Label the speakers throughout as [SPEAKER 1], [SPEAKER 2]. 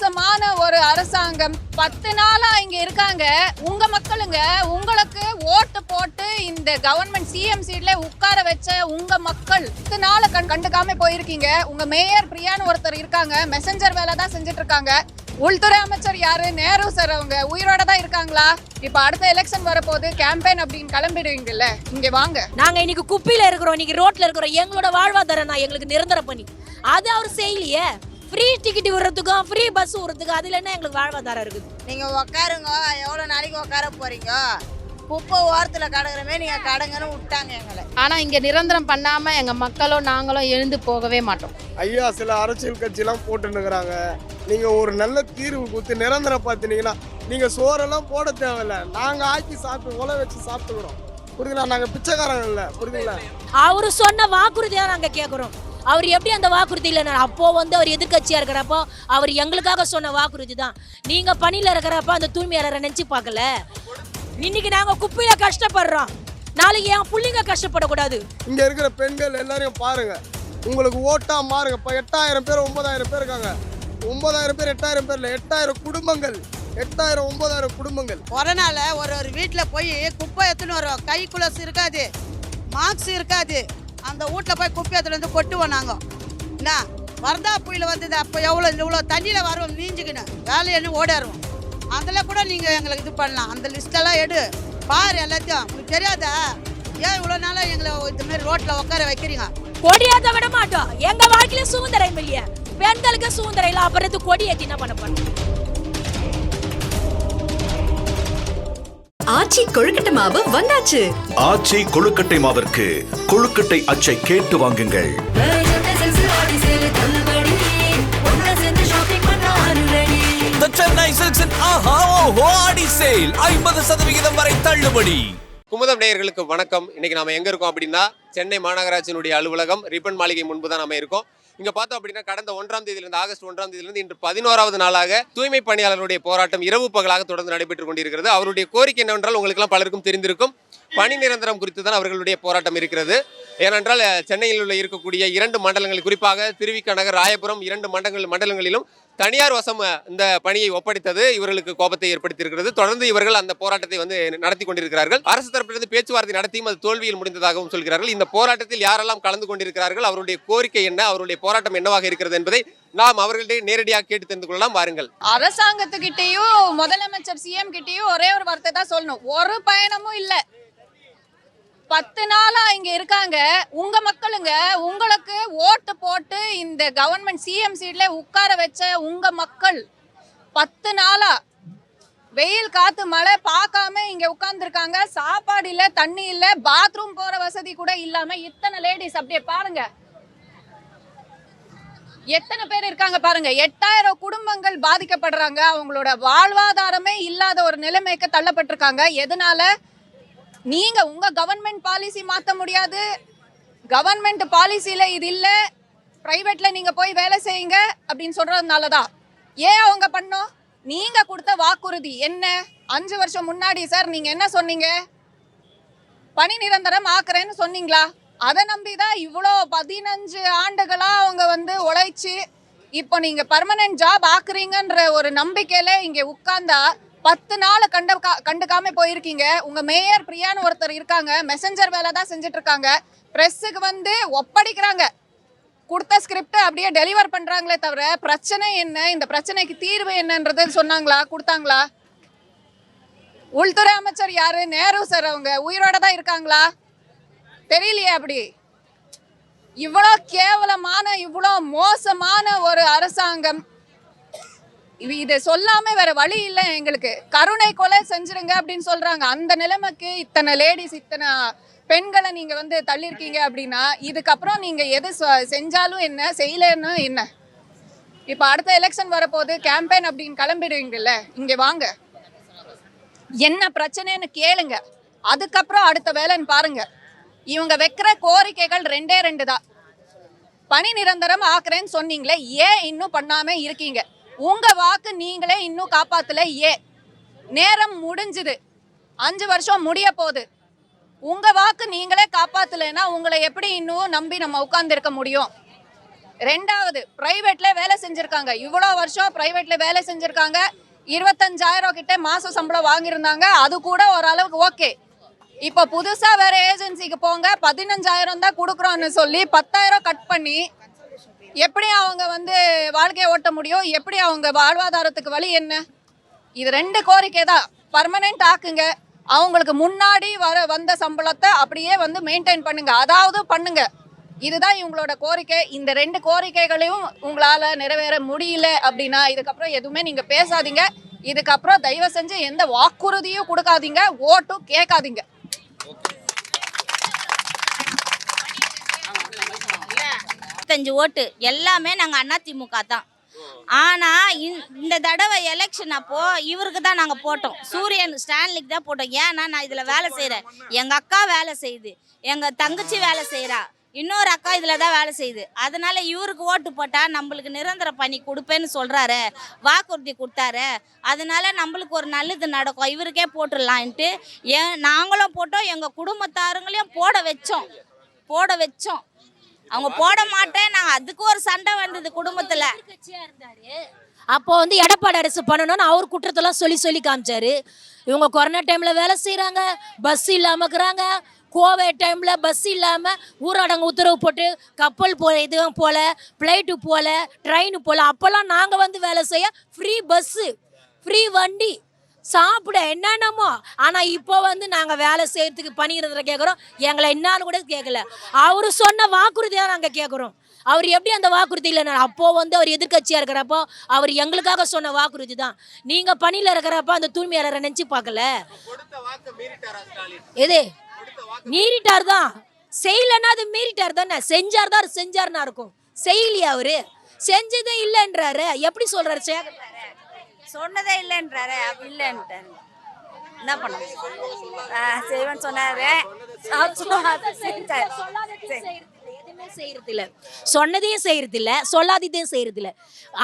[SPEAKER 1] மோசமான ஒரு அரசாங்கம் 10 நாளா இங்க இருக்காங்க. உங்க மக்களுங்க உங்களுக்கு ஓட்டு போட்டு இந்த கவர்மெண்ட் சிஎம் சீட்ல உட்கார வச்ச உங்க மக்கள் 10 நாள கண்டுக்காம போயிருக்கீங்க. உங்க மேயர் பிரியான்னு ஒருத்தர் இருக்காங்க, மெசஞ்சர் வேலை தான் செஞ்சுட்டு இருக்காங்க. உள்துறை அமைச்சர் யாரு? நேரு சார். அவங்க உயிரோட தான் இருக்காங்களா? இப்ப அடுத்த எலெக்ஷன் வரப்போது, கேம்பெயின் அப்படின்னு கிளம்பிடுவீங்கல்ல, இங்க வாங்க.
[SPEAKER 2] நாங்க இன்னைக்கு குப்பில இருக்கிறோம், இன்னைக்கு ரோட்ல இருக்கிறோம். எங்களோட வாழ்வாதாரம் நான் எங்களுக்கு நிரந்தர பண்ணி அது அவர் செய்யலையே. ஃப்ரீ டிக்கெட் விடுறதுக்கும் ஃப்ரீ பஸ் விடுறதுக்கும் அதுல என்ன எங்களுக்கு வாழ்வாதாரம் இருக்குது?
[SPEAKER 3] நீங்க உட்காருங்க, எவ்வளவு நாளைக்கு உட்கார போறீங்க? குப்பை ஓரத்துல கடங்குறமே நீங்க கடங்கன்னு விட்டாங்க எங்களை.
[SPEAKER 4] ஆனா இங்க நிரந்தரம் பண்ணாம எங்க மக்களும் நாங்களும் எழுந்து போகவே மாட்டோம்.
[SPEAKER 5] ஐயா, சில அரசியல் கட்சியெல்லாம் போட்டுன்னுக்குறாங்க. நீங்க ஒரு நல்ல தீர்வு கொடுத்து நிரந்தரம் பார்த்தீங்கன்னா நீங்க சோறெல்லாம் போட தேவையில்ல, நாங்க ஆக்கி சாப்பிட்டு உலை வச்சு சாப்பிட்டுக்கிறோம். புரியுதுங்களா? நாங்க பிச்சைக்காரங்க இல்ல, புரியுதுங்களா?
[SPEAKER 2] அவரு சொன்ன வாக்குறுதியா நாங்க கேட்கிறோம். அவர் எப்படி அந்த வாக்குறுதி இல்லைன்னா அப்போ அவர் எதிர்கட்சியா இருக்கிறப்போ அவர் எங்களுக்காக சொன்ன வாக்குறுதி தான். நீங்க பணியில இருக்கிறப்ப அந்த தூய்மையாளரை நினைச்சு பார்க்கல. இன்னைக்கு நாங்க குப்பையில கஷ்டப்படுறோம், நாளைக்கு என் புள்ளிங்க கஷ்டப்படக்கூடாது.
[SPEAKER 5] இங்க இருக்கிற பெண்கள் எல்லாரையும் பாருங்க, உங்களுக்கு ஓட்டா மாறுங்க. இப்ப 8000 பேர் 9000 பேர் இருக்காங்க. 9000 பேர் 8000 பேர்ல 8000 குடும்பங்கள், 8000 9000 குடும்பங்கள்.
[SPEAKER 3] கொரோனால ஒரு வீட்டுல போய் குப்பை எடுத்துன்னு வரோம். கை குலசு இருக்காது, மாஸ்க் இருக்காது. அந்த வீட்டுல போய் குப்பை எடுத்துட்டு வந்து கொட்டுவோம் நாங்க. என்ன வரதா புயல வந்தது, அப்போ இவ்வளோ தண்ணியில வரோம், நீஞ்சுக்கின்னு வேலையன்னு ஓடாருவோம். அதில் கூட நீங்கள் எங்களுக்கு இது பண்ணலாம். அந்த லிஸ்டெல்லாம் எடு, பாரு எல்லாத்தையும். உங்களுக்கு தெரியாதா? ஏன் இவ்வளோ நாளாக எங்களை இந்த மாதிரி ரோட்டில் உட்கார வைக்கிறீங்க?
[SPEAKER 2] கொடியாத விட மாட்டோம். எங்க வாழ்க்கையில சுதந்திரம் இல்லையே, பெண்களுக்கு சுதந்திரம் இல்லை. அப்புறம் கொடி ஏற்றி என்ன பண்ண போறோம்?
[SPEAKER 6] ஆச்சி கொழுக்கட்டை மாவு வந்தாச்சு.
[SPEAKER 7] ஆச்சி கொழுக்கட்டை மாவிற்கு கொழுக்கட்டை அச்சை கேட்டு வாங்குங்கள்.
[SPEAKER 8] சென்னை சில்க்ஸின் ஆஹா ஓஹோ ஆடி சேல் 50% வரை தள்ளுபடி.
[SPEAKER 9] குமுதம் நேயர்களுக்கு வணக்கம். இன்னைக்கு நாம எங்க இருக்கோம் அப்படின்னா சென்னை மாநகராட்சியினுடைய அலுவலகம் ரிப்பன் மாளிகை முன்பு தான் நம்ம இருக்கோம். இங்க பார்த்தோம் அப்படின்னா கடந்த 1ஆம் தேதியிலிருந்து ஆகஸ்ட் 1ஆம் தேதியிலிருந்து இன்று 11வது நாளாக தூய்மை பணியாளர்களுடைய போராட்டம் இரவு பகலாக தொடர்ந்து நடைபெற்றுக் கொண்டிருக்கிறது. அவருடைய கோரிக்கை என்னவென்றால் உங்களுக்கு எல்லாம் பலருக்கும் தெரிந்திருக்கும், பணி நிரந்தரம் குறித்து தான் அவர்களுடைய போராட்டம் இருக்கிறது. ஏனென்றால் சென்னையில் உள்ள இருக்கக்கூடிய 2 மண்டலங்கள், குறிப்பாக திருவிக நகர், ராயபுரம் 2 மண்டலங்களிலும் தனியார் வசம் இந்த பணியை ஒப்படைத்தது இவர்களுக்கு கோபத்தை ஏற்படுத்தியிருக்கிறது. தொடர்ந்து இவர்கள் அந்த போராட்டத்தை நடத்தி கொண்டிருக்கிறார்கள். அரசு தரப்பிலிருந்து பேச்சுவார்த்தை நடத்தியும் அது தோல்வியில் முடிந்ததாகவும் சொல்கிறார்கள். இந்த போராட்டத்தில் யாரெல்லாம் கலந்து கொண்டிருக்கிறார்கள், அவருடைய கோரிக்கை என்ன, அவருடைய போராட்டம் என்னவாக இருக்கிறது என்பதை நாம் அவர்களிடையே நேரடியாக கேட்டு தெரிந்து கொள்ளலாம். வாருங்கள்.
[SPEAKER 1] அரசாங்கத்துக்கிட்டையும் முதலமைச்சர் சிஎம் கிட்டையும் ஒரே ஒரு வார்த்தை தான் சொல்லணும். ஒரு பயணமும் இல்லை. 10 நாளா இங்க இருக்காங்க. உங்க மக்களுங்க உங்களுக்கு ஓட்டு போட்டு இந்த கவர்மெண்ட் சிஎம் சீட்ல உட்கார வச்ச உங்க மக்கள் 10 நாளா வெயில் காத்து மழை பார்க்காம இங்க உட்கார்ந்துருக்காங்க. சாப்பாடு இல்ல, தண்ணி இல்ல, பாத்ரூம் போற வசதி கூட இல்லாம இத்தனை லேடிஸ் அப்படியே பாருங்க, எத்தனை பேர் இருக்காங்க பாருங்க. 8000 குடும்பங்கள் பாதிக்கப்படுறாங்க. அவங்களோட வாழ்வாதாரமே இல்லாத ஒரு நிலைமைக்கு தள்ளப்பட்டிருக்காங்க. எதனால? நீங்க உங்க கவர்மெண்ட் பாலிசி மாத்த முடியாது. கவர்மெண்ட் பாலிசியில இது இல்ல, பிரைவேட்ல நீங்க போய் வேலை செய்யுங்க அப்படின்னு சொல்றதுனாலதான். ஏன் அவங்க பண்ணோம்? நீங்க கொடுத்த வாக்குறுதி என்ன? 5 வருஷம் முன்னாடி சார் நீங்க என்ன சொன்னீங்க? பணி நிரந்தரம் ஆக்குறேன்னு சொன்னீங்களா? அதை நம்பிதான் இவ்வளோ 15 ஆண்டுகளா அவங்க உழைச்சு இப்போ நீங்க பர்மனன்ட் ஜாப் ஆக்குறீங்கன்ற ஒரு நம்பிக்கையில இங்க உட்கார்ந்தா 10 நாள் கண்டுக்காம போயிருக்கீங்க. உங்க மேயர் பிரியான்னு ஒருத்தர் இருக்காங்க, மெசஞ்சர் வேலை தான் செஞ்சுட்டு இருக்காங்க. பிரஸ்ஸுக்கு ஒப்படைக்கிறாங்க, கொடுத்த ஸ்கிரிப்ட் அப்படியே டெலிவர் பண்றாங்களே தவிர பிரச்சனை என்ன, இந்த பிரச்சனைக்கு தீர்வு என்னன்றது சொன்னாங்களா, கொடுத்தாங்களா? உள்துறை அமைச்சர் யாரு? நேரு சார். அவங்க உயிரோட தான் இருக்காங்களா? தெரியலையே. அப்படி இவ்வளோ கேவலமான, இவ்வளோ மோசமான ஒரு அரசாங்கம். இதை சொல்லாம வேற வழி இல்லை எங்களுக்கு. கருணை கொலை செஞ்சிருங்க அப்படின்னு சொல்றாங்க. அந்த நிலைமைக்கு இத்தனை லேடிஸ், இத்தனை பெண்களை நீங்க தள்ளிருக்கீங்க அப்படின்னா இதுக்கப்புறம் நீங்க எது செஞ்சாலும் என்ன, செய்யலன்னு என்ன? இப்ப அடுத்த எலெக்ஷன் வரப்போது, கேம்பெயின் அப்படின்னு கிளம்பிடுவீங்கல்ல, இங்க வாங்க. என்ன பிரச்சனைன்னு கேளுங்க, அதுக்கப்புறம் அடுத்த வேலைன்னு பாருங்க. இவங்க வைக்கிற கோரிக்கைகள் 2 தான். பணி நிரந்தரம் ஆக்குறேன்னு சொன்னீங்களே, ஏன் இன்னும் பண்ணாம இருக்கீங்க? உங்க வாக்கு நீங்களே இன்னும் காப்பாத்தல. நேரம் முடிஞ்சுது, 5 வருஷம் முடிய போகுது. உங்க வாக்கு நீங்களே காப்பாத்தலைன்னா உங்களை எப்படி இன்னும் நம்பி நம்ம உட்கார்ந்து இருக்க முடியும்? ரெண்டாவது, பிரைவேட்ல வேலை செஞ்சிருக்காங்க, இவ்வளோ வருஷம் பிரைவேட்ல வேலை செஞ்சிருக்காங்க, 25,000 கிட்ட மாச சம்பளம் வாங்கியிருந்தாங்க, அது கூட ஓரளவுக்கு ஓகே. இப்போ புதுசா வேற ஏஜென்சிக்கு போங்க, 15,000 தான் கொடுக்குறோம்னு சொல்லி 10,000 கட் பண்ணி எப்படி அவங்க வந்து வாழ்க்கையை ஓட்ட முடியும்? எப்படி அவங்க வாழ்வாதாரத்துக்கு வழி என்ன? இது 2 கோரிக்கை தான். பர்மனெண்ட் ஆக்குங்க, அவங்களுக்கு முன்னாடி வந்த சம்பளத்தை அப்படியே வந்து மெயின்டைன் பண்ணுங்க, அதாவது பண்ணுங்க. இதுதான் இவங்களோட கோரிக்கை. இந்த 2 கோரிக்கைகளையும் உங்களால நிறைவேற முடியல அப்படின்னா இதுக்கப்புறம் எதுவுமே நீங்க பேசாதீங்க. இதுக்கப்புறம் தயவு செஞ்சு எந்த வாக்குறுதியும் கொடுக்காதீங்க, ஓட்டும் கேட்காதீங்க.
[SPEAKER 10] 5 ஓட்டு எல்லாமே நாங்கள் அதிமுக தான். ஆனால் இந்த தடவை எலெக்ஷன் அப்போ இவருக்கு தான் நாங்கள் போட்டோம், சூரியன் ஸ்டான்லிக்கு தான் போட்டோம். ஏன்னா நான் இதில் வேலை செய்கிறேன், எங்கள் அக்கா வேலை செய்யுது, எங்கள் தங்கச்சி வேலை செய்கிறா, இன்னொரு அக்கா இதில் தான் வேலை செய்யுது. அதனால இவருக்கு ஓட்டு போட்டால் நம்மளுக்கு நிரந்தர பணி கொடுப்பேன்னு சொல்கிறாரு, வாக்குறுதி கொடுத்தாரு. அதனால நம்மளுக்கு ஒரு நல்லது நடக்கும், இவருக்கே போட்டுடலான்ட்டு நாங்களும் போட்டோம், எங்கள் குடும்பத்தாருங்களையும் போட வச்சோம். அவங்க போட மாட்டேன், நாங்கள் அதுக்கு ஒரு சண்டை வந்தது குடும்பத்தில்.
[SPEAKER 2] அப்போ வந்து எடப்பாடி அரசு பண்ணணும்னு அவர் குற்றத்தெல்லாம் சொல்லி காமிச்சாரு. இவங்க கொரோனா டைமில் வேலை செய்கிறாங்க, பஸ் இல்லாமல் இருக்கிறாங்க, கோவிட் டைமில் பஸ் இல்லாமல் ஊரடங்கு உத்தரவு போட்டு கப்பல் இதுவும் போல, ஃப்ளைட்டு போல, ட்ரெயின் போல. அப்போல்லாம் நாங்கள் வந்து வேலை செய்ய ஃப்ரீ பஸ்ஸு, ஃப்ரீ வண்டி, சாப்பிட என்னென்னமோ. ஆனால் இப்போ வந்து நாங்கள் வேலை செய்யறதுக்கு பணிகிறத கேட்குறோம், எங்களை என்னாலும் கூட கேட்கல. அவர் சொன்ன வாக்குறுதியாக நாங்கள் கேட்குறோம். அவர் எப்படி அந்த வாக்குறுதி இல்லைன்னா அப்போது வந்து அவர் எதிர்கட்சியாக இருக்கிறப்போ அவர் எங்களுக்காக சொன்ன வாக்குறுதி தான். நீங்கள் பணியில் இருக்கிறப்ப அந்த தூய்மையாளரை நினச்சி பார்க்கல. எது மீறிட்டார் தான், செய்யலைன்னா அது மீறிட்டார் தானே. செஞ்சார்னா இருக்கும், செய்யலையா? அவரு செஞ்சதே இல்லைன்றாரு. எப்படி சொல்றாரு?
[SPEAKER 10] சொன்னதே இல்லைன்றாரு, இல்லைன்ட்டாரு. என்ன பண்ண செய்வேன்னு சொன்னாரு,
[SPEAKER 2] செய்யறதில்ல, சொன்னதையும் செய்யறதில்ல, சொல்லாததையும் செய்யறதில்ல.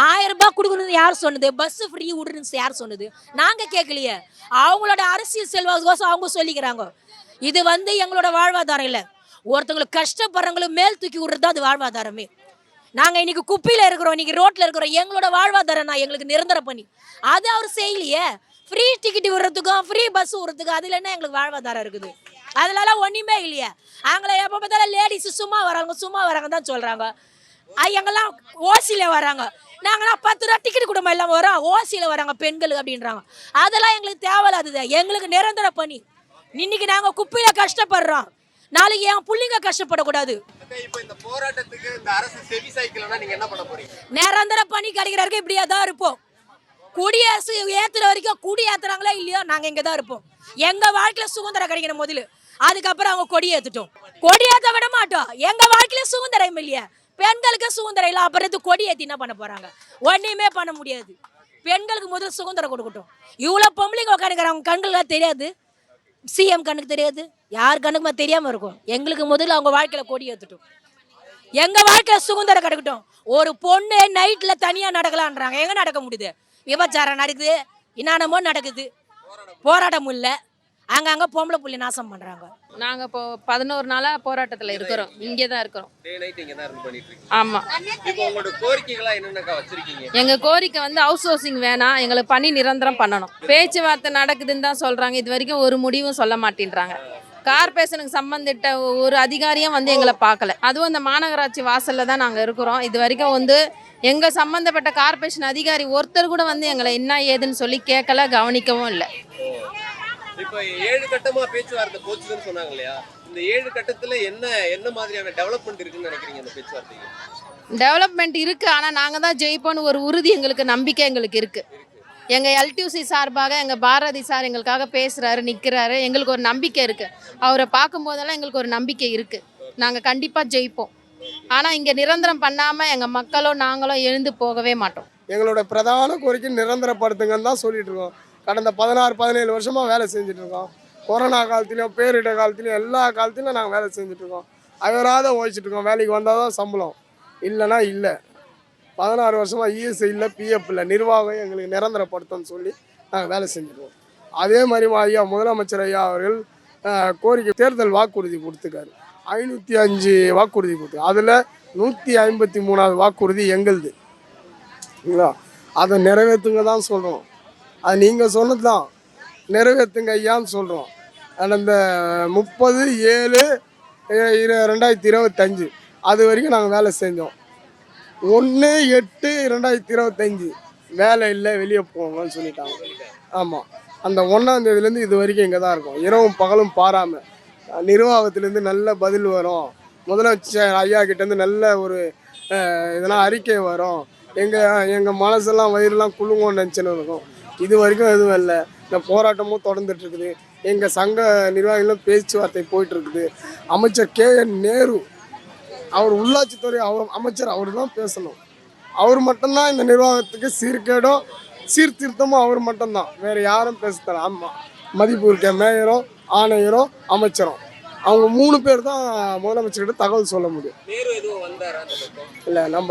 [SPEAKER 2] 1000 ரூபாய் கொடுக்கணும்னு யார் சொன்னது? பஸ் ஃப்ரீ விடுன்னு யார் சொன்னது? நாங்க கேட்கலையே. அவங்களோட அரசியல் செல்வாக்கோசம் அவங்க சொல்லிக்கிறாங்க. இது வந்து எங்களோட வாழ்வாதாரம் இல்லை. ஒருத்தவங்களுக்கு கஷ்டப்படுறவங்களுக்கு மேல் தூக்கி விடுறது தான் அது வாழ்வாதாரமே. நாங்கள் இன்னைக்கு குப்பையில் இருக்கிறோம், இன்னைக்கு ரோட்டில் இருக்கிறோம், எங்களோட வாழ்வாதாரம் நான் எங்களுக்கு நிரந்தர பண்ணி அது அவர் செய்யலையே. ஃப்ரீ டிக்கெட் விடுறதுக்கும் ஃப்ரீ பஸ் விடுறதுக்கும் அதில் என்ன எங்களுக்கு வாழ்வாதாரம் இருக்குது? அதுலலாம் ஒன்றுமே இல்லையே. அவங்கள எப்போ பார்த்தாலும் லேடிஸ் சும்மா வராங்க தான் சொல்கிறாங்க. எங்கெல்லாம் ஓசியில் வராங்க, நாங்களாம் 10 ரூபா டிக்கெட் கொடுமா எல்லாம் வரோம், ஓசியில் வராங்க பெண்களுக்கு அப்படின்றாங்க. அதெல்லாம் எங்களுக்கு தேவையில்லாதது, எங்களுக்கு நிரந்தர பண்ணி. இன்னைக்கு நாங்கள் குப்பையில் கஷ்டப்படுறோம், நாளைக்கு என் பிள்ளைங்க கஷ்டப்படக்கூடாது. நிரந்தர பணி கிடைக்கிற வரைக்கும் இப்படியே தான் இருப்போம். குடியரசு ஏத்துற வரைக்கும், குடி ஏத்துறாங்களா இல்லையோ நாங்க இங்க தான் இருப்போம். எங்க வாழ்க்கையில சுதந்திரம் கிடைக்கிற முதல்ல, அதுக்கப்புறம் அவங்க கொடி ஏத்துட்டோம். கொடி ஏத்த விட மாட்டோம். எங்க வாழ்க்கையில சுதந்திரம் இல்லையா? பெண்களுக்கு சுதந்திரம் இல்லை, அப்புறம் கொடி ஏத்தி என்ன பண்ண போறாங்க? ஒன்னுமே பண்ண முடியாது. பெண்களுக்கு முதல்ல சுதந்திரம் கொடுக்கட்டும். இவ்வளவு பொம்பளைங்க உட்காந்துக்கிறாங்க, கண்களுக்கு தெரியாது, சிஎம் கண்ணுக்கு தெரியாது, யார் கண்ணுக்குமா தெரியாம இருக்கும். எங்களுக்கு முதல்ல அவங்க வாழ்க்கையில கொடி ஏத்துட்டோம். எங்க வாழ்க்கையில சுதந்திரம் கிடைக்கட்டும். ஒரு பொண்ணு நைட்ல தனியா நடக்கலான்றாங்க, எங்க நடக்க முடியுது? விபச்சாரம் நடக்குது, என்னென்னமோ நடக்குது, போராட்டம் இல்லை. அங்கங்க பொம்பளை புள்ளி நாசம் பண்றாங்க.
[SPEAKER 4] நாங்க இப்போ 11 நாளா போராட்டத்துல இருக்கிறோம், இங்கே தான் இருக்கிறோம். ஆமா. எங்க கோரிக்கை வந்து ஹவுஸ் ஹவுசிங் வேணாம், எங்களுக்கு பணி நிரந்தரம் பண்ணணும். பேச்சுவார்த்தை நடக்குதுன்னு தான் சொல்றாங்க, இது வரைக்கும் ஒரு முடிவும் சொல்ல மாட்டேன்றாங்க. கார்பரேஷனுக்கு சம்பந்திட்ட ஒரு அதிகாரியும் வந்து எங்களை பார்க்கல. அதுவும் இந்த மாநகராட்சி வாசல்ல தான் நாங்கள் இருக்கிறோம். இது வரைக்கும் வந்து எங்கள் சம்மந்தப்பட்ட கார்பரேஷன் அதிகாரி ஒருத்தர் கூட வந்து எங்களை என்ன ஏதுன்னு சொல்லி கேட்கல, கவனிக்கவும் இல்லை.
[SPEAKER 9] இப்போ 7 கட்டமா பேச்சுவார்த்தை போச்சுன்னு சொன்னாங்க இல்லையா? இந்த 7 கட்டத்துல என்ன மாதிரியான டெவலப்மெண்ட் இருக்குன்னு நினைக்கிறீங்க? இந்த பேச்சுவார்த்தைக்கு
[SPEAKER 4] டெவலப்மெண்ட் இருக்கு, ஆனால் நாங்கள் தான் ஜெயிப்போன்னு ஒரு உறுதி எங்களுக்கு, நம்பிக்கை எங்களுக்கு இருக்கு. எங்கள் எல்டியூசி சார்பாக எங்கள் பாரதி சார் எங்களுக்காக பேசுகிறாரு, நிற்கிறாரு, எங்களுக்கு ஒரு நம்பிக்கை இருக்குது. அவரை பார்க்கும்போதெல்லாம் எங்களுக்கு ஒரு நம்பிக்கை இருக்குது, நாங்கள் கண்டிப்பாக ஜெயிப்போம். ஆனால் இங்கே நிரந்தரம் பண்ணாமல் எங்கள் மக்களோ நாங்களோ எழுந்து போகவே மாட்டோம்.
[SPEAKER 5] எங்களோட பிரதான கோரிக்கை நிரந்தரப்படுத்துங்கன்னு தான் சொல்லிட்டு இருக்கோம். கடந்த 16-17 வருஷமாக வேலை செஞ்சுட்டு இருக்கோம். கொரோனா காலத்துலேயும் பேரிட காலத்துலேயும் எல்லா காலத்துலையும் நாங்கள் வேலை செஞ்சுட்ருக்கோம். அயராத ஓடிச்சிட்ருக்கோம். வேலைக்கு வந்தால் தான் சம்பளம், இல்லைன்னா இல்லை. 16 வருஷமாக இஎஸ்ஐ இல்லை, பிஎஃப் இல்லை. நிர்வாகம் எங்களுக்கு நிரந்தரப்படுத்தணும்னு சொல்லி நாங்கள் வேலை செஞ்சுருக்கோம். அதே மாதிரி ஐயா முதலமைச்சர் ஐயா அவர்கள் கோரிக்கை தேர்தல் வாக்குறுதி கொடுத்துருக்காரு. 505 வாக்குறுதி கொடுத்து அதில் 153வது வாக்குறுதி எங்களுது. சரிங்களா, அதை நிறைவேற்றுங்க தான் சொல்கிறோம். அது நீங்கள் சொன்னது தான், நிறைவேற்றுங்க ஐயான்னு சொல்கிறோம். அந்த 30/7/2025 அது வரைக்கும் நாங்கள் வேலை செஞ்சோம். 1/8/2025 வேலை இல்லை, வெளியே போங்கன்னு சொல்லிட்டாங்க. ஆமாம், அந்த 1ஆம் தேதியிலேருந்து இது வரைக்கும் இங்கே தான் இருக்கோம், இரவும் பகலும் பாராமல். நிர்வாகத்திலேருந்து நல்ல பதில் வரும், முதலமைச்சர் ஐயா கிட்டேருந்து நல்ல ஒரு இதெல்லாம் அறிக்கை வரும், எங்கள் மனசெல்லாம் வயிறுலாம் குழுங்கோன்னு நினச்சின்னு இருக்கும். இது வரைக்கும் எதுவும் இல்லை. இந்த போராட்டமும் தொடர்ந்துட்டு இருக்குது. எங்கள் சங்க நிர்வாகிகளும் பேச்சுவார்த்தை போயிட்டுருக்குது. அமைச்சர் KN நேரு அவர் உள்ளாட்சித்துறை அமைச்சர், அவர் தான் பேசணும். அவர் மட்டும்தான் இந்த நிர்வாகத்துக்கு சீர்திருத்தமும் அவர் மட்டும்தான், வேறு யாரும் பேசல. ஆமாம், மதிப்பு இருக்க மேயரும் ஆணையரும் அமைச்சரும் அவங்க 3 பேர் தான் முதலமைச்சர்கிட்ட தகவல் சொல்ல முடியும். இல்லை, நம்ம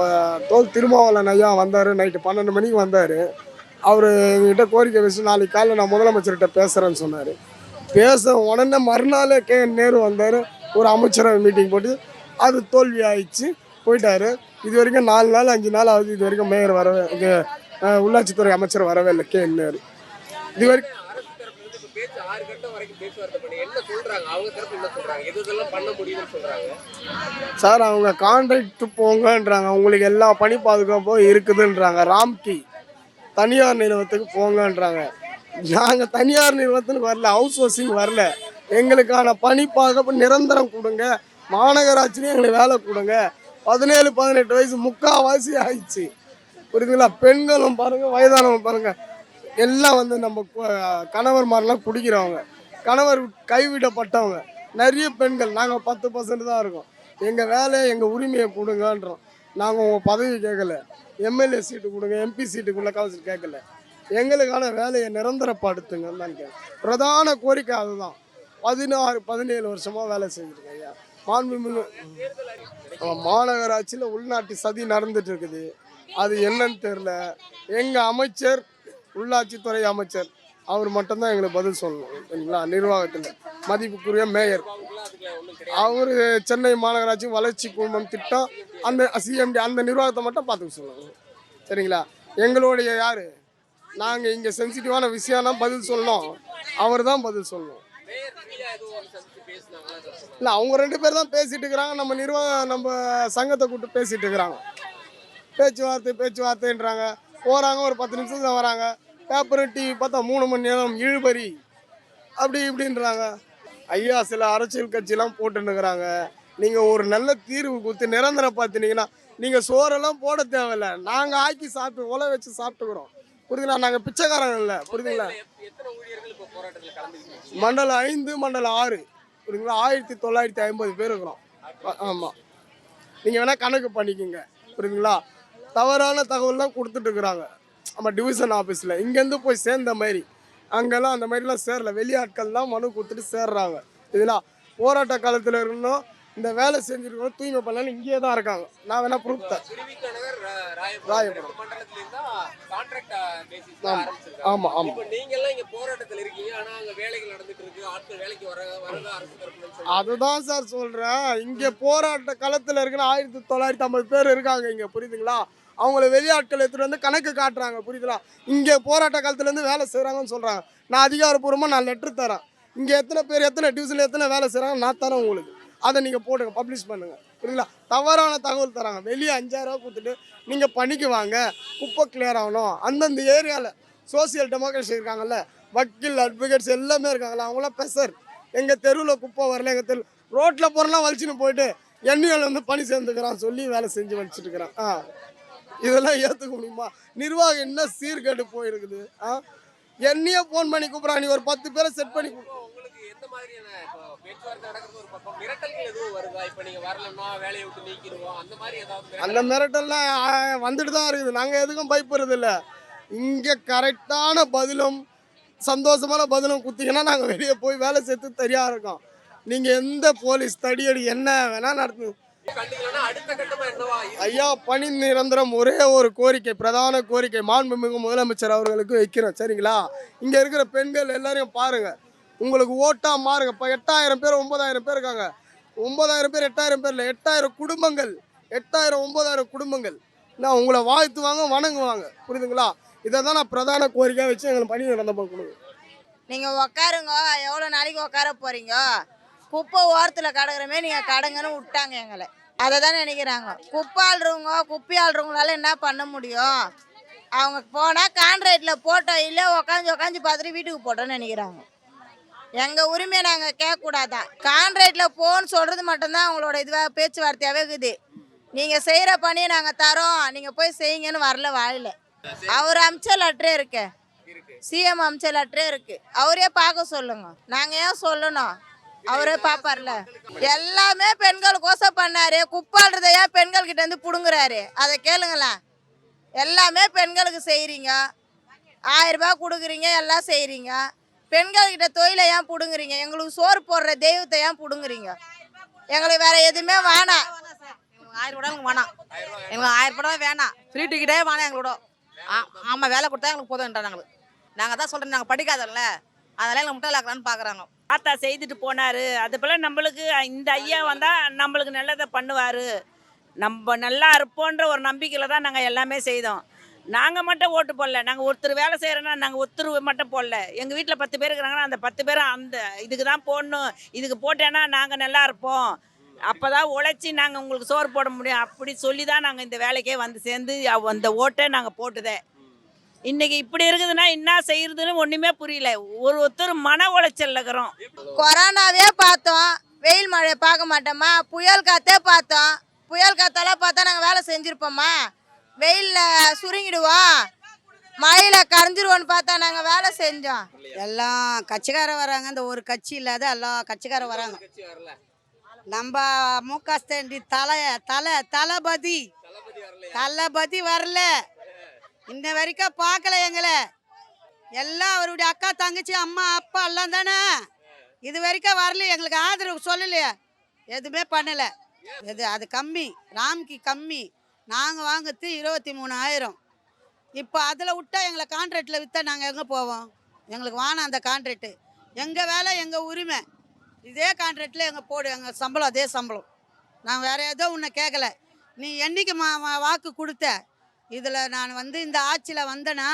[SPEAKER 5] திருமாவளவன் ஐயா வந்தார், நைட்டு 12 மணிக்கு வந்தார். அவர் எங்ககிட்ட கோரிக்கை வச்சு நாளைக்கு காலையில் நான் முதலமைச்சர்கிட்ட பேசுகிறேன்னு சொன்னார். பேச உடனே மறுநாள் KN நேரு வந்தார், ஒரு அமைச்சரவை மீட்டிங் போட்டு அது தோல்வி ஆயிடுச்சு, போயிட்டார். இது வரைக்கும் 4 நாள் 5 நாள் ஆகுது, இது வரைக்கும் மேயர் வரவே, உள்ளாட்சித்துறை அமைச்சர் வரவே இல்லை KN நேரு. இது வரைக்கும் சார் அவங்க கான்ட்ராக்ட் போங்கன்றாங்க, உங்களுக்கு எல்லா பணி பாதுகாப்பும் இருக்குதுன்றாங்க. ராம்கி தனியார் நிறுவனத்துக்கு போங்கன்றாங்க. நாங்கள் தனியார் நிறுவனத்துக்கு வரல, ஹவுஸ் ஹவுசிங் வரல, எங்களுக்கான பணி பாதுகாப்பு நிரந்தரம் கொடுங்க, மாநகராட்சிலையும் எங்களுக்கு வேலை கொடுங்க. 17-18 வயசு முக்கால்வாசி ஆயிடுச்சு, புரியுதுங்களா? பெண்களும் பாருங்கள், வயதானவங்க பாருங்கள், எல்லாம் நம்ம கணவர்மாரெலாம் குடிக்கிறவங்க, கணவர் கைவிடப்பட்டவங்க, நிறைய பெண்கள். நாங்கள் 10% தான் இருக்கோம். எங்கள் வேலையை எங்கள் உரிமையை கொடுங்கன்றோம். நாங்கள் உங்கள் பதவி கேட்கல, MLA சீட்டு கொடுங்க, MP சீட்டுக்குள்ள கவுன்சில் கேட்கல, எங்களுக்கான வேலையை நிரந்தரப்படுத்துங்கன்னு தான் கேட்க. பிரதான கோரிக்கை அதுதான். 16-17 வருஷமாக வேலை செஞ்சுருக்கேன் ஐயா. மாண்புமிகு மாநகராட்சியில் உள்நாட்டு சதி நடந்துட்டு இருக்குது, அது என்னன்னு தெரில. எங்கள் அமைச்சர், உள்ளாட்சித்துறை அமைச்சர், அவர் மட்டும்தான் எங்களுக்கு பதில் சொல்லணும். சரிங்களா, நிர்வாகத்தில் மதிப்புக்குரிய மேயர் அவர், சென்னை மாநகராட்சி வளர்ச்சி குழுமம் திட்டம், அந்த CMD அந்த நிர்வாகத்தை மட்டும் பார்த்துக்க சொல்லணும். சரிங்களா, எங்களுடைய யார், நாங்கள் இங்கே சென்சிட்டிவான விஷயம்னா பதில் சொல்லணும், அவர் தான் பதில் சொல்லணும். இல்லை, அவங்க 2 பேர் தான் பேசிகிட்டு இருக்கிறாங்க. நம்ம நம்ம சங்கத்தை கூப்பிட்டு பேசிகிட்டு இருக்கிறாங்க. பேச்சுவார்த்தைன்றாங்க, போகிறாங்க, ஒரு 10 நிமிஷத்தில் வராங்க. பேப்பரு டிவி பார்த்தா 3 மணி நேரம் இழுபறி அப்படி இப்படின்றாங்க. ஐயா, சில அரசியல் கட்சியெல்லாம் போட்டுன்னுக்குறாங்க. நீங்கள் ஒரு நல்ல தீர்வு கொடுத்து நிரந்தரம் பார்த்துனீங்கன்னா, நீங்கள் சோறெல்லாம் போட தேவையில்ல, நாங்கள் ஆக்கி சாப்பிட்டு உலை வச்சு சாப்பிட்டுக்கிறோம். புரியுதுங்களா, நாங்கள் பிச்சைக்காரங்க இல்லை, புரியுதுங்களா? மண்டலம் 5, மண்டலம் 6, புரியுதுங்களா? 1950 பேர் இருக்கிறோம். ஆமாம், நீங்கள் வேணால் கணக்கு பண்ணிக்கோங்க, புரியுதுங்களா? தவறான தகவல்லாம் கொடுத்துட்ருக்குறாங்க. நம்ம டிவிஷன் ஆஃபீஸில் இங்கேருந்து போய் சேர்ந்த மாதிரி, அங்கெல்லாம் அந்த மாதிரிலாம் சேரல, வெளியாட்கள் தான் மனு கொடுத்துட்டு சேர்றாங்க. இதெல்லாம் போராட்ட காலத்தில் இருந்தோம், இந்த வேலை செஞ்சுருக்கோம், தூய்மை பண்ணலாம், இங்கேயே தான் இருக்காங்க. நான் வேணால் ப்ரூஃப் தான். ராயபுரம். ஆமாம் ஆமாம். அதுதான் சார் சொல்கிறேன், இங்கே போராட்ட களத்தில் இருக்கிற 1950 பேர் இருக்காங்க இங்கே, புரியுதுங்களா? அவங்கள வெளியாட்கள் எடுத்துகிட்டு வந்து கணக்கு காட்டுறாங்க, புரியுதுங்களா? இங்கே போராட்ட காலத்துலேருந்து வேலை செய்கிறாங்கன்னு சொல்கிறாங்க. நான் அதிகாரப்பூர்வமாக நான் லெட்ரு தரேன், இங்கே எத்தனை பேர் எத்தனை டிவிஷனில் எத்தனை வேலை செய்கிறாங்க நான் தரேன் உங்களுக்கு, அதை நீங்கள் போடுங்க, பப்ளிஷ் பண்ணுங்கள், புரியுங்களா? தவறான தகவல் தராங்க. வெளியே 5000 ரூபா கொடுத்துட்டு நீங்கள் பணிக்கு வாங்க, குப்பை கிளியர் ஆகணும். அந்தந்த ஏரியாவில் சோசியல் டெமோக்ரஸி இருக்காங்கல்ல, வக்கீல், அட்வொகேட்ஸ் எல்லாமே இருக்காங்களா, அவங்களாம் பெசர். எங்கள் தெருவில் குப்பை வரல, எங்கள் தெரு ரோட்டில் போகிறலாம் வலிச்சுன்னு போயிட்டு எண்ணியில் வந்து பணி சேர்ந்துக்கிறான் சொல்லி வேலை செஞ்சு வலிச்சுட்டு இருக்கிறான். இதெல்லாம் ஏற்றுக்க முடியுமா? நிர்வாகம் என்ன சீர்கேடு போயிருக்குது. என்னையே ஃபோன் பண்ணி கூப்பிட்றான், நீ ஒரு 10 பேரை செட் பண்ணி அந்த மிரட்டல்லாம் வந்துட்டு தான் இருக்குது. நாங்கள் எதுக்கும் பயப்படுறது இல்லை. இங்கே கரெக்டான பதிலும் சந்தோஷமான பதிலும் குத்திங்கன்னா நாங்கள் வெளியே போய் வேலை சேர்த்து தனியாக இருக்கோம். நீங்கள் எந்த போலீஸ் தடியடி என்ன வேணால் நடத்து ஐயா. பணி நிரந்தரம் ஒரே ஒரு கோரிக்கை, பிரதான கோரிக்கை மாண்புமிகு முதலமைச்சர் அவர்களுக்கு வைக்கிறோம். சரிங்களா, இங்கே இருக்கிற பெண்கள் எல்லாரையும் பாருங்கள், உங்களுக்கு ஓட்டாக மாறுங்க. இப்போ 8000 பேர் 9000 பேர் இருக்காங்க. 9000 பேர் 8000 பேர் இல்லை, 8000 குடும்பங்கள் 8000 9000 குடும்பங்கள் நான் உங்களை வாழ்த்துவாங்க வணங்குவாங்க. புரியுதுங்களா? இதை தான் நான் பிரதான கோரிக்கையாக வச்சு எங்களுக்கு பணி நிரந்தரம் கொடுங்க.
[SPEAKER 3] நீங்கள் உக்காருங்க, எவ்வளோ நாளைக்கு உட்கார போகிறீங்க? குப்பை ஓரத்தில் கடக்கிறமே நீங்கள் கடங்கன்னு விட்டாங்க எங்களை. அதை தான் நினைக்கிறாங்க. குப்பை ஆள்றவங்களால என்ன பண்ண முடியும்? அவங்க போனால் கான்ட்ராக்டில் போட்டோம் இல்லை உக்காந்து பார்த்துட்டு வீட்டுக்கு போட்டோன்னு நினைக்கிறாங்க. எங்கள் உரிமையை நாங்கள் கேட்கக்கூடாதான். கான்ட்ராக்டில் போன்னு சொல்கிறது மட்டும்தான் அவங்களோட இதுவாக பேச்சுவார்த்தையாகவே இருக்குது. நீங்கள் செய்கிற பணியை நாங்கள் தரோம், நீங்கள் போய் செய்யுங்கன்னு வரல வாயில. அவர் அமிச்ச லெட்டரே இருக்கு, சிஎம் அமிச்ச லெட்டரே இருக்கு. அவரே பார்க்க சொல்லுங்க. நாங்கள் ஏன் சொல்லணும்? அவரே பார்ப்பார்ல. எல்லாமே பெண்களுக்கோசம் பண்ணாரு. குப்பாடுறத ஏன் பெண்கள் கிட்ட இருந்து பிடுங்குறாரு? அதை கேளுங்களேன். எல்லாமே பெண்களுக்கு செய்கிறீங்க, 1000 ரூபாய் கொடுக்குறீங்க, எல்லாம் செய்கிறீங்க. பெண்கள்கிட்ட தொழிலை ஏன் பிடுங்குறீங்க? எங்களுக்கு சோறு போடுற தெய்வத்தை ஏன் பிடுங்குறீங்க? எங்களுக்கு வேற எதுவுமே வேணாம்.
[SPEAKER 11] 1000 ரூபாய் வேணாம், எங்களுக்கு 1000 ரூபாய் வேணாம். ஃப்ரீ டிக்கெட்டே வேணாம் எங்களோட. ஆமாம், வேலை கொடுத்தா எங்களுக்கு போதும்ன்றாங்க. நாங்கள் தான் சொல்கிறோம், நாங்கள் படிக்காதல்ல, அதெல்லாம் எங்களுக்கு முட்டாளாக்கலான்னு பார்க்குறாங்க.
[SPEAKER 2] தாத்தா செய்துட்டு போனாரு, அது போல நம்மளுக்கு இந்த ஐயா வந்தால் நம்மளுக்கு நல்லதை பண்ணுவார், நம்ம நல்லா இருப்போன்ற ஒரு நம்பிக்கையில் தான் நாங்கள் எல்லாமே செய்தோம். நாங்கள் மட்டும் ஓட்டு போடல, நாங்கள் ஒருத்தர் வேலை செய்கிறோன்னா நாங்கள் ஒருத்தர் மட்டும் போடல. எங்கள் வீட்டில் 10 பேர் இருக்கிறாங்கன்னா அந்த 10 பேரும் அந்த இதுக்கு தான் போடணும், இதுக்கு போட்டேன்னா நாங்கள் நல்லா இருப்போம், அப்போ தான் உழைச்சி நாங்கள் உங்களுக்கு சோறு போட முடியும், அப்படி சொல்லி தான் நாங்கள் இந்த வேலைக்கே வந்து சேர்ந்து அந்த ஓட்டை நாங்கள் போட்டுதே. இன்னைக்கு இப்படி இருக்குதுன்னா என்ன செய்யறதுன்னு ஒன்றுமே புரியல. ஒருத்தர் மன உளைச்சல் இருக்கிறோம்.
[SPEAKER 3] கொரோனாவே பார்த்தோம், வெயில் மழை பார்க்க மாட்டோமா? புயல் காற்றே பார்த்தோம், புயல் காற்றெல்லாம் பார்த்தா நாங்கள் வேலை செஞ்சுருப்போமா? வெயிலில் சுருங்கிடுவோம், மழையில் கரைஞ்சிருவோன்னு பார்த்தா நாங்கள் வேலை செஞ்சோம்.
[SPEAKER 11] எல்லாம் கட்சிக்காரர் வராங்க, இந்த ஒரு கட்சி இல்லாத எல்லா கட்சிக்காரர் வராங்க. நம்ம முக ஸ்டாலின் தளபதி வரல, இன்ன வரைக்கும் பார்க்கல எங்களை. எல்லாம் அவருடைய அக்கா தங்கச்சி அம்மா அப்பா எல்லாம் தானே, இது வரைக்கும் வரல, எங்களுக்கு ஆதரவு சொல்லலையே, எதுவுமே பண்ணலை. அது கம்மி, ராம்கி கம்மி. நாங்கள் வாங்குறது 23,000. இப்போ அதில் விட்டா எங்களை கான்ட்ராக்டில் விற்றா நாங்கள் எங்கே போவோம்? எங்களுக்கு வேணாம் அந்த கான்ட்ராக்டு. எங்கள் வேலை எங்கள் உரிமை, இதே கான்ட்ராக்டில் எங்கள் போடு, எங்கள் சம்பளம் அதே சம்பளம். நான் வேறு ஏதோ உன்னை கேட்கல. நீ என்றைக்கு வாக்கு கொடுத்த? இதில் நான் இந்த ஆட்சியில் வந்தேன்னா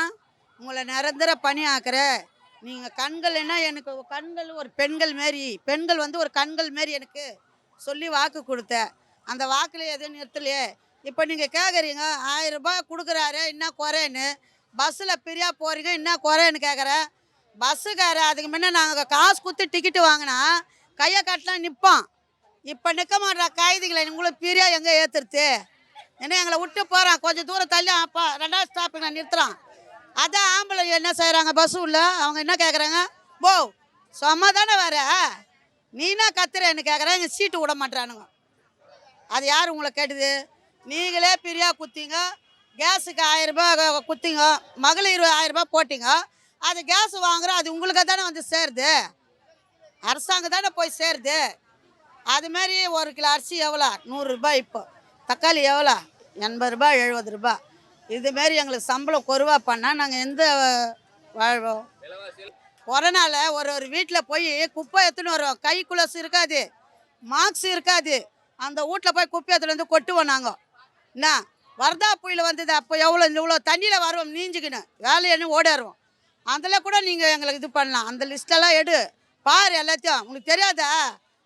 [SPEAKER 11] உங்களை நிரந்தர பணி ஆக்குறேன். நீங்கள் கண்கள்னா எனக்கு கண்கள் ஒரு பெண்கள் மாரி, பெண்கள் ஒரு கண்கள் மாரி எனக்கு சொல்லி வாக்கு கொடுத்த. அந்த வாக்கில் எதுவும் நிறுத்தலையே. இப்போ நீங்கள் கேட்குறீங்க 1000 ரூபாய் கொடுக்குறாரு என்ன குறைன்னு, பஸ்ஸில் ஃப்ரீயாக போகிறீங்க என்ன குறைன்னு கேட்குறேன். பஸ்ஸுக்கார அதுக்கு முன்னே நாங்கள் காசு கொடுத்து டிக்கெட்டு வாங்கினா கையை கட்டலாம் நிற்போம். இப்போ நிற்க மாட்டா கைதிகளை உங்களுக்கு ஃப்ரீயாக எங்கே ஏற்றுறது? ஏன்னா எங்களை விட்டு போகிறான், கொஞ்சம் தூரம் தள்ளி அப்பா 2வது ஸ்டாப்பில் நான் நிறுத்துகிறான். அதான் ஆம்பளை என்ன செய்கிறாங்க பஸ்ஸு உள்ள, அவங்க என்ன கேட்குறாங்க? போ சும்மா தானே வர, நீனா கத்துறேன்னு கேட்குறேன். எங்கள் சீட்டு விட மாட்டானுங்க. அது யார் உங்களை கேட்டுது? நீங்களே ஃப்ரீயாக குத்திங்க, கேஸுக்கு 1000 ரூபாய் குத்திங்க, மகளிர் 1000 ரூபாய் போட்டிங்க. அது கேஸ் வாங்குகிறோம், அது உங்களுக்கு தானே சேருது, அரசாங்கம் தானே போய் சேருது. அதுமாரி 1 கிலோ அரிசி எவ்வளோ? 100 ரூபாய். இப்போ தக்காளி எவ்வளோ? 80 ரூபாய் 70 ரூபாய். இதுமாரி எங்களுக்கு சம்பளம் குறைவாக பண்ணால் நாங்கள் எந்த வாழ்வோம்? கொரோனாவில் ஒரு வீட்டில் போய் குப்பை எடுத்துன்னு வரோம், கை குலஸ் இருக்காது, மாஸ்க் இருக்காது. அந்த வீட்டில் போய் குப்பை எடுத்துன்னு கொட்டுவோம். நாங்கள் என்ன வரதா புயல் வந்தது, அப்போ இவ்வளோ தண்ணியில் வருவோம், நீஞ்சிக்கின்னு வேலையன்னு ஓடாருவோம். அதில் கூட நீங்கள் எங்களுக்கு இது பண்ணலாம். அந்த லிஸ்ட்டெல்லாம் எடு பாரு, எல்லாத்தையும். உங்களுக்கு தெரியாதா?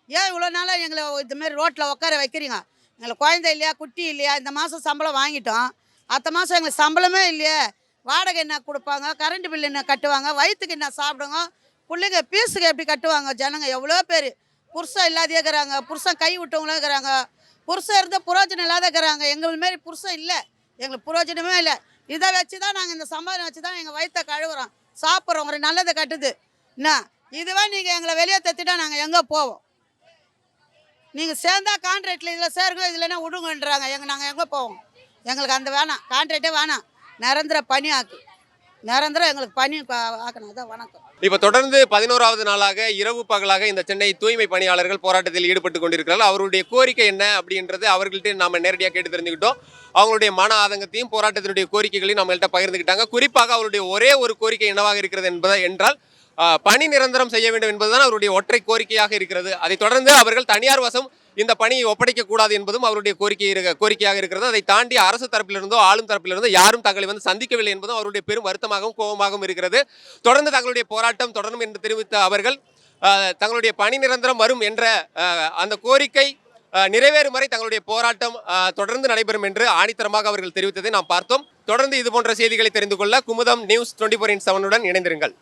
[SPEAKER 11] ஏன் இவ்வளோ நாளாக எங்களை இதுமாரி ரோட்டில் உட்கார வைக்கிறீங்க? எங்களுக்கு குழந்தை இல்லையா, குட்டி இல்லையா? இந்த மாதம் சம்பளம் வாங்கிட்டோம், அடுத்த மாதம் எங்களுக்கு சம்பளமே இல்லையே. வாடகை என்ன கொடுப்பாங்க, கரண்ட் பில் என்ன கட்டுவாங்க, வயிற்றுக்கு என்ன சாப்பிடுங்க, பிள்ளைங்க பீஸுக்கு எப்படி கட்டுவாங்க? ஜனங்க எவ்வளோ பேர் புருஷன் இல்லாதே இருக்கிறாங்க, புருஷன் கை விட்டவங்களும் இருக்கிறாங்க, புருஷன் இருந்தால் புரோஜனம் இல்லாத இருக்கிறாங்க. எங்கள் மாரி புருஷன் இல்லை, எங்களுக்கு புரோஜனமே இல்லை. இதை வச்சு தான் நாங்கள் இந்த சம்பாதனை வச்சு தான் எங்கள் வயிற்றை கழுவுறோம், சாப்பிட்றோம், ஒரு நல்லதை கட்டுது. என்ன இதுவே நீங்கள் எங்களை வெளியே தத்திட்டா நாங்கள் எங்கே போவோம்? நீங்கள் சேர்ந்தா கான்ட்ராக்டில் இதில் சேருங்க, இதில்னா விடுங்கன்றாங்க. நாங்கள் எங்கே போவோம்? எங்களுக்கு அந்த வேணாம், கான்ட்ராக்டே வேணாம், நிரந்தர பணி ஆக்கு, நிரந்தரம் எங்களுக்கு பணி ஆக்கணும். அதான் வணக்கம்.
[SPEAKER 9] இப்போ தொடர்ந்து 11வது நாளாக இரவு பகலாக இந்த சென்னை தூய்மை பணியாளர்கள் போராட்டத்தில் ஈடுபட்டு கொண்டிருக்கிறார்கள். அவருடைய கோரிக்கை என்ன அப்படின்றது அவர்கள்ட்ட நாம நேரடியாக கேட்டு தெரிஞ்சுக்கிட்டோம். அவங்களுடைய மன ஆதங்கத்தையும் போராட்டத்தினுடைய கோரிக்கைகளையும் நம்மள்கிட்ட பகிர்ந்துக்கிட்டாங்க. குறிப்பாக அவருடைய ஒரே ஒரு கோரிக்கை என்னவாக இருக்கிறது என்றால் பணி நிரந்தரம் செய்ய வேண்டும் என்பதுதான் அவருடைய ஒற்றை கோரிக்கையாக இருக்கிறது. அதைத் தொடர்ந்து அவர்கள் தனியார் வசம் இந்த பணியை ஒப்படைக்க கூடாது என்பதும் அவருடைய கோரிக்கையாக இருக்கிறது. அதை தாண்டி அரசு தரப்பிலிருந்தோ ஆளும் தரப்பிலிருந்தோ யாரும் தங்களை வந்து சந்திக்கவில்லை என்பதும் அவருடைய பெரும் வருத்தமாகவும் கோபமாகவும் இருக்கிறது. தொடர்ந்து தங்களுடைய போராட்டம் தொடரும் என்று தெரிவித்த அவர்கள் தங்களுடைய பணி நிரந்தரம் வரும் என்ற அந்த கோரிக்கை நிறைவேறும் வரை தங்களுடைய போராட்டம் தொடர்ந்து நடைபெறும் என்று ஆணித்தரமாக அவர்கள் தெரிவித்ததை நாம் பார்த்தோம். தொடர்ந்து இது போன்ற செய்திகளை தெரிந்து கொள்ள குமுதம் நியூஸ் 24/7 இணைந்திருங்கள்.